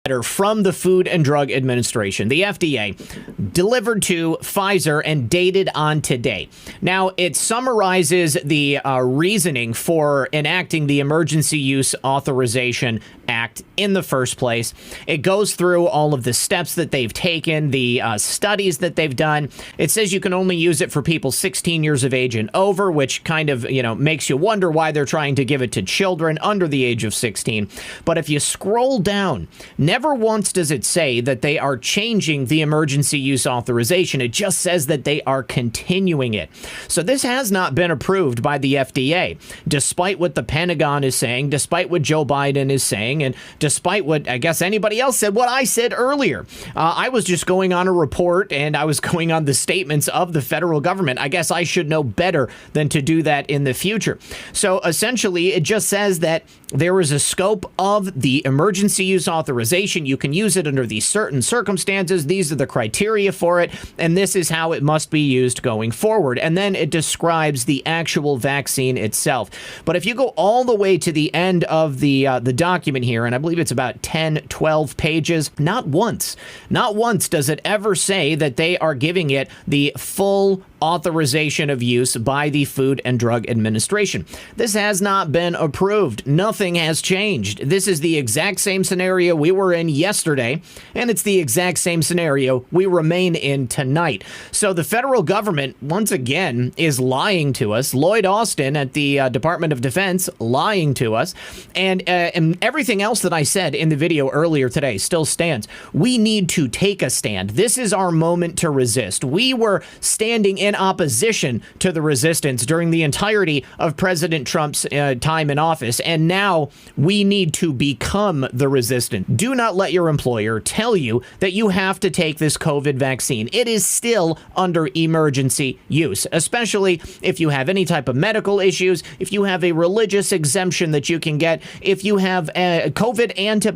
letter from the Food and Drug Administration, the FDA, delivered to Pfizer and dated on today. Now, it summarizes the reasoning for enacting the Emergency Use Authorization Act in the first place. It goes through all of the steps that they've taken, the studies that they've done. It says you can only use it for people 16 years of age and over, which kind of, makes you wonder why they're trying to give it to children under the age of 16. But if you scroll down, never once does it say that they are changing the emergency use authorization. It just says that they are continuing it. So this has not been approved by the FDA, despite what the Pentagon is saying, despite what Joe Biden is saying, and despite what I guess anybody else said, what I said earlier. I was just going on a report and I was going on the statements of the federal government. I guess I should know better than to do that in the future. So essentially, it just says that there is a scope of the emergency use authorization. You can use it under these certain circumstances. These are the criteria for it, and this is how it must be used going forward. And then it describes the actual vaccine itself. But if you go all the way to the end of the document here, and I believe it's about 10, 12 pages, not once does it ever say that they are giving it the full authorization of use by the Food and Drug Administration. This has not been approved. Nothing has changed. This is the exact same scenario we were in yesterday, and it's the exact same scenario we remain in tonight. So the federal government, once again, is lying to us. Lloyd Austin at the Department of Defense lying to us. And everything else that I said in the video earlier today still stands. We need to take a stand. This is our moment to resist. We were standing in opposition to the resistance during the entirety of President Trump's time in office, and now we need to become the resistance. Do not let your employer tell you that you have to take this COVID vaccine. It is still under emergency use, especially if you have any type of medical issues, if you have a religious exemption that you can get, if you have COVID antibodies.